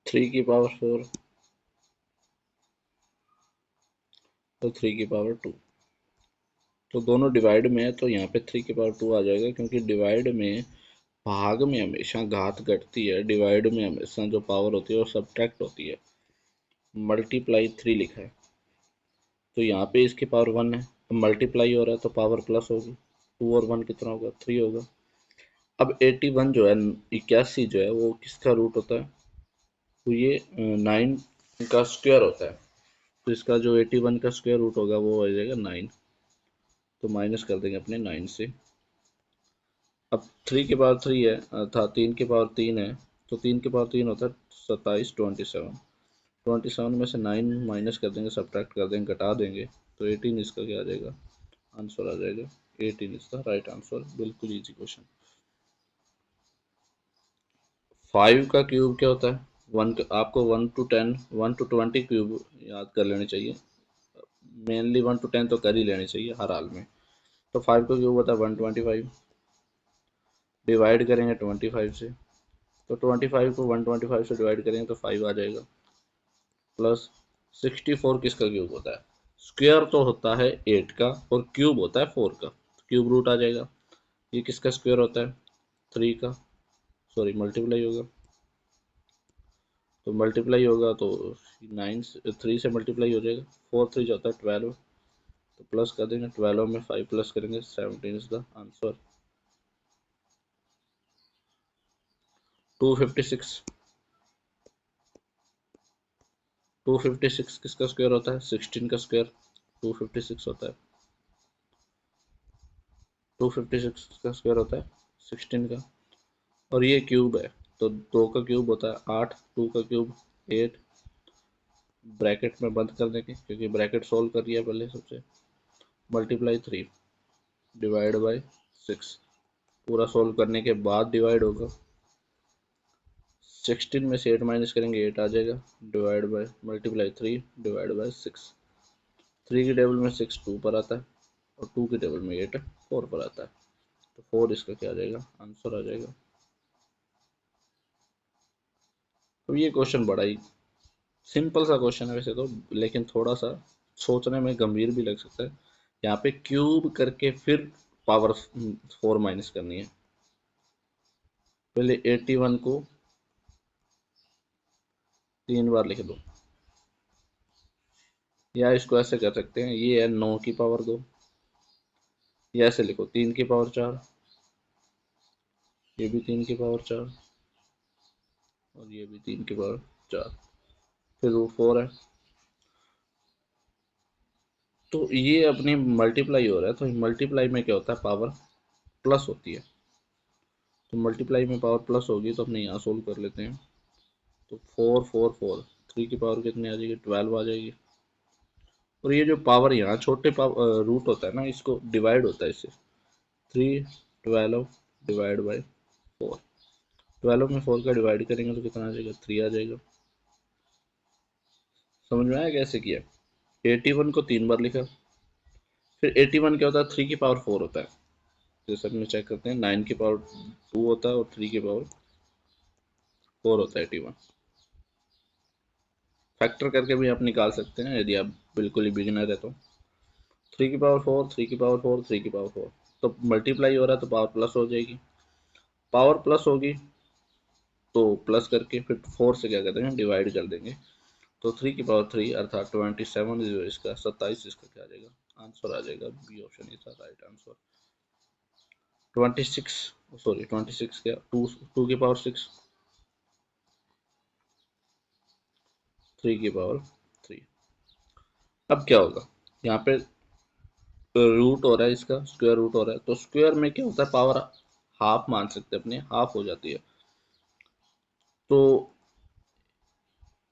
3 की पावर 4 तो 3 की पावर 2। तो दोनों डिवाइड में है तो यहाँ पे 3 की पावर 2 आ जाएगा, क्योंकि डिवाइड में भाग में हमेशा घात घटती है, डिवाइड में हमेशा जो पावर होती है वो सब्ट्रैक्ट होती है। मल्टीप्लाई 3 लिखा है तो यहाँ पे इसकी पावर 1 है, अब मल्टीप्लाई हो रहा है तो पावर प्लस होगी। 2 और 1 कितना होगा, 3 होगा। अब 81 जो है, 81 जो है वो किसका रूट होता है, तो ये 9 का स्क्वायर होता है। तो इसका जो 81 का स्क्वायर रूट होगा वो आ जाएगा 9। तो माइनस कर देंगे अपने 9 से। अब 3 की पावर 3 है अर्थात 3 की पावर 3 है, तो 3 की पावर 3 होता है 27, 27 में से 9 माइनस कर देंगे, सब्ट्रैक्ट कर देंगे, घटा देंगे, तो 18 इसका क्या आ जाएगा, आंसर आ जाएगा। 18 इसका राइट आंसर। बिल्कुल इजी क्वेश्चन। 5 का क्यूब क्या होता है, आपको 1 to 20 क्यूब याद कर लेने चाहिए। मेनली 1 to 10 तो कर ही लेने चाहिए हर हाल में। तो 5 का क्यूब होता है 125, डिवाइड करेंगे 25 से, तो 25 को 125 से डिवाइड करेंगे तो 5 आ जाएगा। प्लस 64 किसका क्यूब होता है, स्क्वायर तो होता है 8 का और क्यूब होता है 4 का, तो क्यूब रूट आ जाएगा। ये किसका स्क्वायर होता है, 3 का, सॉरी मल्टीप्लाई होगा, तो मल्टीप्लाई होगा तो 9 3 से मल्टीप्लाई हो जाएगा, 4 3 जो होता है 12, तो प्लस कर देंगे, 12 में 5 प्लस करेंगे, 17 इज द आंसर। 256 256 किसका स्क्वायर होता है, 16 का स्क्वायर 256 होता है। 256 का स्क्वायर होता है 16 का, और ये क्यूब है तो 2 का क्यूब होता है 8, 2 का क्यूब 8, ब्रैकेट में बंद कर देंगे क्योंकि ब्रैकेट सोल्व कर लिया पहले सबसे। मल्टीप्लाई 3 डिवाइड बाई 6, पूरा सोल्व करने के बाद डिवाइड होगा। 16 में से 8 माइनस करेंगे 8 आ जाएगा, divide by multiply 3 divide by 6। 3 की टेबल में 6 2 पर आता है और 2 की टेबल में 8 4 पर आता है, तो 4 इसका क्या आ जाएगा, आंसर आ जाएगा। तो ये क्वेश्चन बड़ा ही सिंपल सा क्वेश्चन है वैसे तो, लेकिन थोड़ा सा सोचने में गंभीर भी लग सकता है। यहाँ पे क्यूब करके फिर पावर 4 माइनस करनी है। पहले 81 को 3 बार लिख दो, या इसको ऐसे कर सकते हैं, ये है 9 की पावर 2, या ऐसे लिखो 3 की पावर 4, ये भी 3 की पावर 4 और ये भी 3 की पावर 4, फिर रूट 4 है। तो ये अपनी मल्टीप्लाई हो रहा है, तो मल्टीप्लाई में क्या होता है, पावर प्लस होती है, तो मल्टीप्लाई में पावर प्लस होगी तो अपने यहाँ सोल्व कर लेते हैं। तो 4 4 4, 3 की पावर कितनी आ जाएगी, 12 आ जाएगी। और ये जो पावर यहाँ छोटे पावर रूट होता है ना, इसको डिवाइड होता है इससे, 3 12 डिवाइड बाई 4, 12 में 4 का डिवाइड करेंगे तो कितना आ जाएगा, 3 आ जाएगा। समझ में आया कैसे किया। 81 को 3 बार लिखा, फिर 81 क्या होता है, 3 की पावर 4 होता है, जैसे अपने चेक करते हैं, 9 की पावर 2 होता है और 3 की पावर 4 होता है 81। फैक्टर करके भी आप निकाल सकते हैं यदि आप बिल्कुल ही बिगिनर है तो। 3 की पावर 4 3 की पावर 4 3 की पावर 4, तो मल्टीप्लाई हो रहा है तो पावर प्लस हो जाएगी, पावर प्लस होगी तो प्लस करके फिर 4 से क्या कर देंगे, डिवाइड कर देंगे, तो 3 की पावर 3 अर्थात 27 जो इसका 27 इसका क्या आ जाएगा, आंसर आ जाएगा। B option is the right answer. 26 sorry 26 क्या, 2 की पावर 6 3 की पावर 3। अब क्या होगा, यहाँ पे रूट हो रहा है, इसका स्क्वायर रूट हो रहा है, तो स्क्वायर में क्या होता है, पावर हाफ मान सकते हैं अपने, हाफ हो जाती है। तो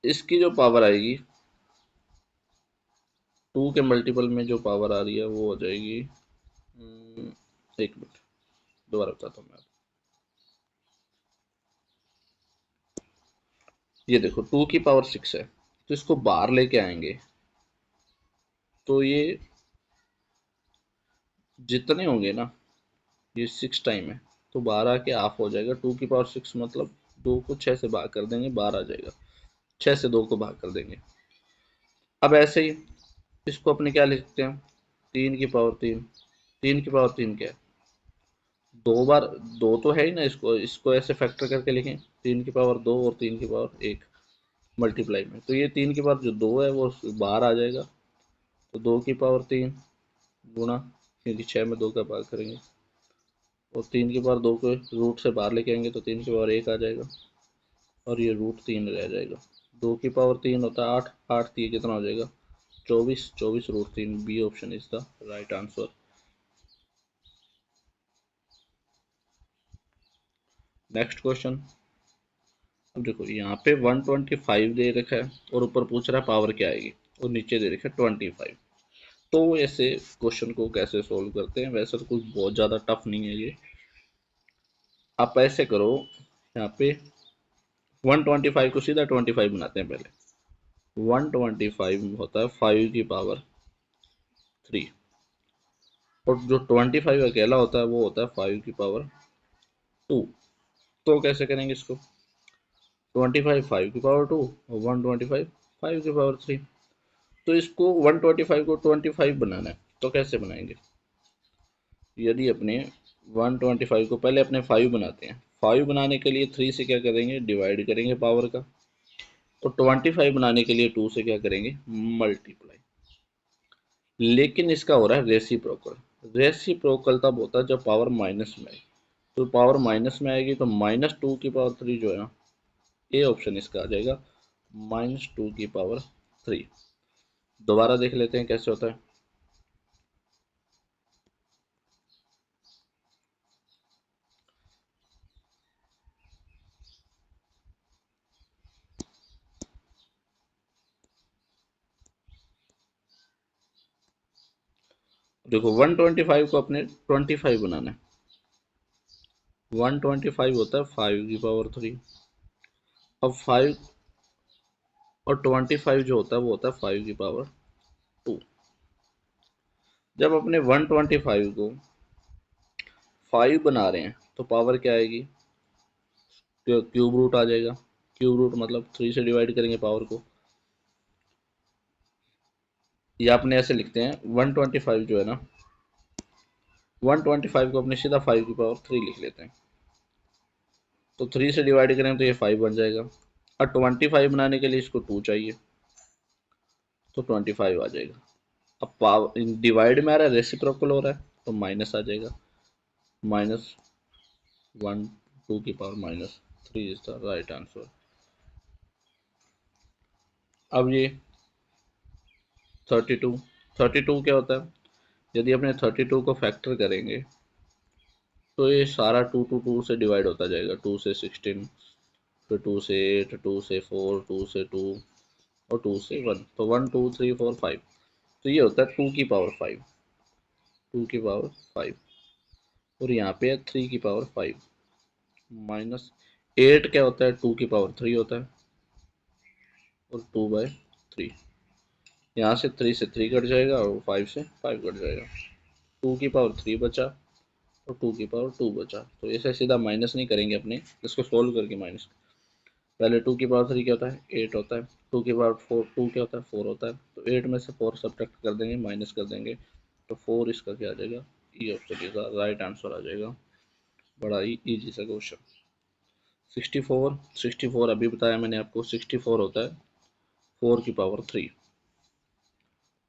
इसकी जो पावर आएगी 2 के मल्टीपल में जो पावर आ रही है वो हो जाएगी, एक मिनट दोबारा बताता हूँ मैं। ये देखो 2 की पावर 6 है, तो इसको बाहर लेके आएंगे तो ये जितने होंगे ना, ये 6 टाइम है, तो 12 के हाफ हो जाएगा। 2 की पावर 6 मतलब 2 को 6 से भाग कर देंगे, 12 आ जाएगा। 6 से 2 को भाग कर देंगे। अब ऐसे ही इसको अपने क्या लिखते हैं, 3 की पावर 3। 3 की पावर 3 क्या है, 2 बार 2 तो है ही ना, इसको इसको ऐसे फैक्टर करके लिखें, 3 की पावर 2 और 3 की पावर 1 मल्टीप्लाई में, तो ये 3 की पावर जो 2 है वो बाहर आ जाएगा, तो 2 की पावर 3 गुणा, क्योंकि 6 में 2 का भाग करेंगे, और 3 की पावर 2 को रूट से बाहर लेके आएंगे तो 3 की पावर 1 आ जाएगा, और ये √3 रह जाएगा। 2 की पावर 3 होता है 8, 8 ये कितना हो जाएगा 24, 24 √3। B option is the right answer. Next question. अब देखो यहाँ पे 125 दे रखा है और ऊपर पूछ रहा है पावर क्या आएगी, और नीचे दे रखा है 25। तो ऐसे क्वेश्चन को कैसे सोल्व करते हैं, वैसे तो कुछ बहुत ज़्यादा टफ नहीं है ये। आप ऐसे करो, यहाँ पे 125 को सीधा 25 बनाते हैं पहले। 125 होता है 5 की पावर 3, और जो 25 अकेला होता है वो होता है 5 की पावर 2। तो कैसे करेंगे इसको, 25 5 की पावर 2 और 125 5 की पावर 3। तो इसको 125 को 25 बनाना है, तो कैसे बनाएंगे, यदि अपने 125 को पहले अपने 5 बनाते हैं, 5 बनाने के लिए 3 से क्या करेंगे, डिवाइड करेंगे पावर का, और 25 बनाने के लिए 2 से क्या करेंगे, मल्टीप्लाई। लेकिन इसका हो रहा है रेसिप्रोकल। रेसिप्रोकल तब होता है जब पावर माइनस में आए, तो पावर माइनस में आएगी तो -2 की पावर 3 जो है ना, ए ऑप्शन इसका आ जाएगा, -2 की पावर 3। दोबारा देख लेते हैं कैसे होता है। देखो 125 को अपने 25 बनाना है, 125 होता है 5 की पावर 3, अब 5 और 25 जो होता है वो होता है 5 की पावर 2। जब अपने 125 को 5 बना रहे हैं तो पावर क्या आएगी, क्यूब रूट आ जाएगा। क्यूब रूट मतलब 3 से डिवाइड करेंगे पावर को, या अपने ऐसे लिखते हैं 125 जो है ना, 125 को अपने सीधा 5 की पावर 3 लिख लेते हैं, तो 3 से डिवाइड करें तो ये 5 बन जाएगा। और 25 बनाने के लिए इसको 2 चाहिए, तो 25 आ जाएगा। अब पावर डिवाइड में आ रहा है, रेसिप्रोकल हो रहा है, तो माइनस आ जाएगा, -1 2 की power -3 is the right answer. अब ये 32, 32 क्या होता है, यदि अपने 32 को फैक्टर करेंगे तो ये सारा 2 से डिवाइड होता जाएगा, 2 से 16, फिर 2 से 8, 2 से 4, 2 से 2, और 2 से 1, तो 1 2 3 4 5। तो ये होता है 2 की पावर 5, 2 की पावर 5। और यहाँ पे है 3 की पावर 5, -8 क्या होता है, 2 की पावर 3 होता है, और 2/3। यहाँ से 3 से 3 कट जाएगा और 5 से 5 कट जाएगा, 2 की पावर 3 बचा और 2 की पावर 2 बचा। तो ऐसे सीधा माइनस नहीं करेंगे अपने, इसको सोल्व करके माइनस, पहले 2 की पावर 3 क्या होता है, 8 होता है, 2 की पावर 4 2 क्या होता है, 4 होता है, तो 8 में से 4 सब्ट्रैक्ट कर देंगे, माइनस कर देंगे, तो 4 इसका क्या आ जाएगा, ई ऑप्शन इसका राइट आंसर आ जाएगा। बड़ा ही ईजी सा क्वेश्चन। 64, 64 अभी बताया मैंने आपको, 64 होता है 4 की पावर 3,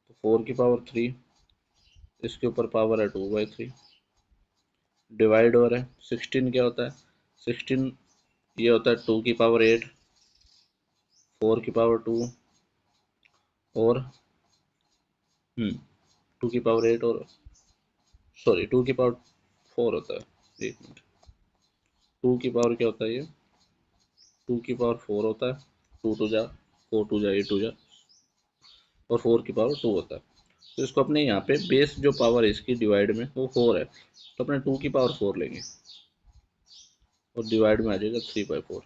तो 4 की पावर 3, इसके ऊपर पावर है 2/3, डिवाइड हो रहा है। 16 क्या होता है, 16 ये होता है 2 की पावर 8, 4 की पावर 2, और 2 की पावर 8, और सॉरी 2 की पावर 4 होता है, 1 मिनट, 2 की पावर क्या होता है ये, 2 की पावर 4 होता है, 2 2 जा 4 2 जा 8 2 जा, और 4 की पावर 2 होता है। तो इसको अपने यहाँ पे बेस जो पावर है इसकी डिवाइड में वो 4 है, तो अपने 2 की पावर 4 लेंगे, और डिवाइड में आ जाएगा 3/4,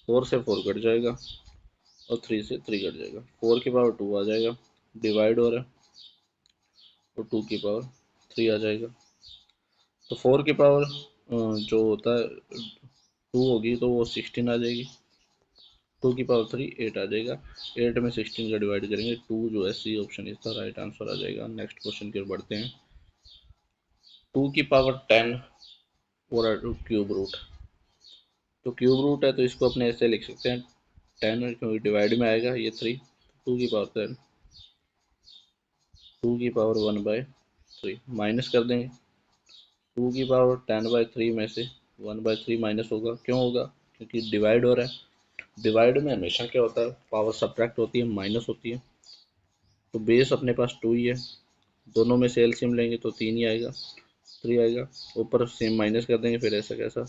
4 से 4 कट जाएगा, और 3 से 3 कट जाएगा, 4 की पावर 2 आ जाएगा, डिवाइड हो रहा है, और 2 की पावर 3 आ जाएगा। तो 4 की पावर जो होता है 2 होगी तो वो 16 आ जाएगी, टू की पावर 3 8 आ जाएगा। 8 में 16 का डिवाइड करेंगे, 2 जो है सी ऑप्शन इसका राइट आंसर आ जाएगा। नेक्स्ट क्वेश्चन की ओर बढ़ते हैं। 2 की पावर 10 और क्यूब रूट, तो क्यूब रूट है तो इसको अपने ऐसे लिख सकते हैं 10 क्योंकि डिवाइड में आएगा ये 3, 2 की पावर 10, 2 की पावर 1/3 माइनस कर देंगे। 2 की पावर 10/3 में से 1/3 माइनस होगा, क्यों होगा? क्योंकि डिवाइड हो रहा है। डिवाइड में हमेशा क्या होता है, पावर सब्ट्रैक्ट होती है, माइनस होती है। तो बेस अपने पास 2 ही है, दोनों में से एलसीएम लेंगे तो 3 ही आएगा, 3 आएगा। ऊपर सेम माइनस कर देंगे, फिर ऐसा कैसा,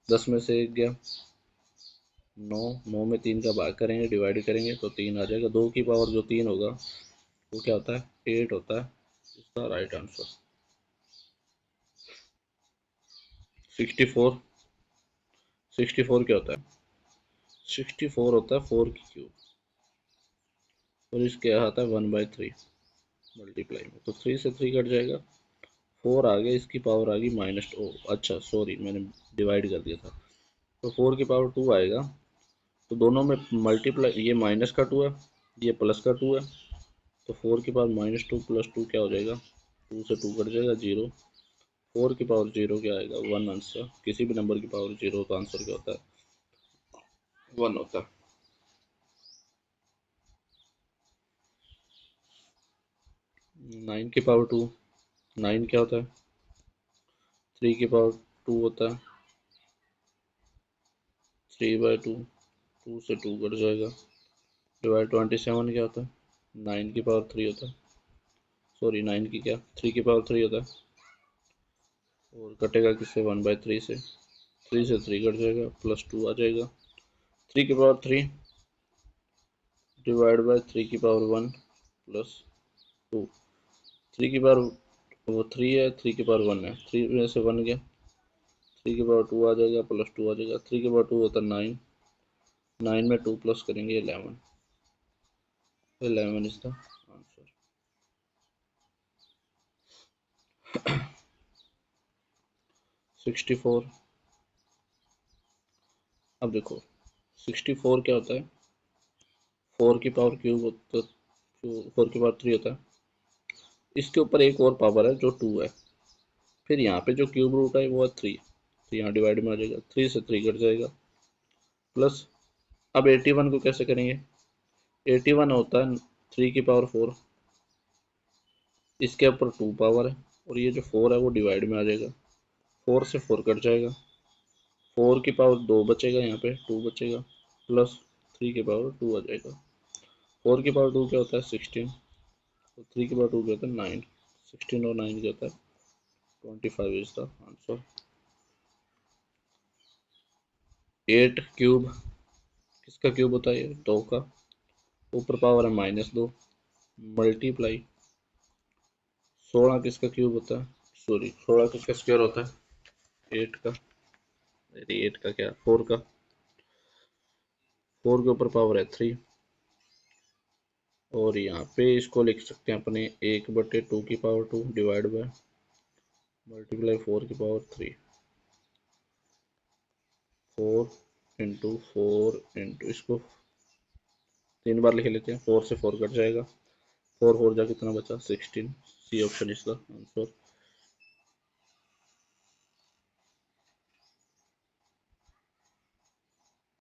10 में से 1 गया 9, 9 में 3 का भाग करेंगे, डिवाइड करेंगे तो 3 आ जाएगा। 2 की पावर जो 3 होगा वो क्या होता है 8 होता है, इसका राइट आंसर। 64, 64 क्या होता है? 64 होता है 4 की क्यूब, और इसके आता है 1/3 मल्टीप्लाई में, तो 3 से 3 कट जाएगा, 4 आ गया, इसकी पावर आ गई माइनस। ओ अच्छा सॉरी, मैंने डिवाइड कर दिया था। तो 4 की पावर 2 आएगा, तो दोनों में मल्टीप्लाई, ये माइनस का 2 है, ये प्लस का 2 है, तो 4 की पावर -2 + 2 क्या हो जाएगा, 2 से 2 कट जाएगा 0। 4 की पावर 0 क्या आएगा 1 आंसर। किसी भी नंबर की पावर 0 का आंसर क्या होता है 1 होता है। 9 की पावर 2, 9 क्या होता है? 3 की पावर 2 होता है, 3/2, 2 से 2 कट जाएगा, डिवाइड 27 क्या होता है? 9 की पावर 3 होता है, सॉरी 9 की क्या, 3 की पावर 3 होता है, और कटेगा किससे 1/3 से, 3 से 3 कट जाएगा, +2 आ जाएगा। 3 की पावर 3 डिवाइड बाय 3 की पावर 1 +2, 3 की पावर वो 3 है, 3 की पावर 1 है, 3 में से 1 गया, 3 की पावर 2 आ जाएगा, +2 आ जाएगा। 3 की पावर 2 होता है 9, 9 में 2 प्लस करेंगे 11, 11 इज द आंसर। 64, अब देखो 64 क्या होता है, 4 की पावर क्यूब होता है, 4 की पावर 3 होता है, इसके ऊपर एक और पावर है जो 2 है, फिर यहाँ पे जो क्यूब रूट है वो है 3, तो यहाँ डिवाइड में आ जाएगा, 3 से 3 कट जाएगा, प्लस। अब 81 को कैसे करेंगे, 81 होता है 3 की पावर 4, इसके ऊपर 2 पावर है, और ये जो 4 है वो डिवाइड में आ जाएगा, 4 से 4 कट जाएगा, 4 की पावर 2 बचेगा, यहाँ पे 2 बचेगा, प्लस 3 की पावर 2 आ जाएगा। 4 की पावर 2 क्या होता है 16, तो 3 की पावर 2 क्या होता है 9, 16 और 9 क्या होता है 25 इज द आंसर। 8 क्यूब किसका क्यूब होता है, 2 का, ऊपर पावर है -2, मल्टीप्लाई 16 किसका क्यूब होता है, सॉरी 16 किसका स्क्वायर होता है 8 का, 8 का क्या 4 का, 4 के ऊपर पावर है 3, और यहाँ पे इसको लिख सकते हैं अपने 1/2 की पावर 2 डिवाइड बाय मल्टीप्लाई 4 की पावर 3, 4 × 4 × इसको 3 बार लिख लेते हैं, 4 से 4 कट जाएगा, 4 4 जा कितना बचा 16, सी ऑप्शन इसका आंसर।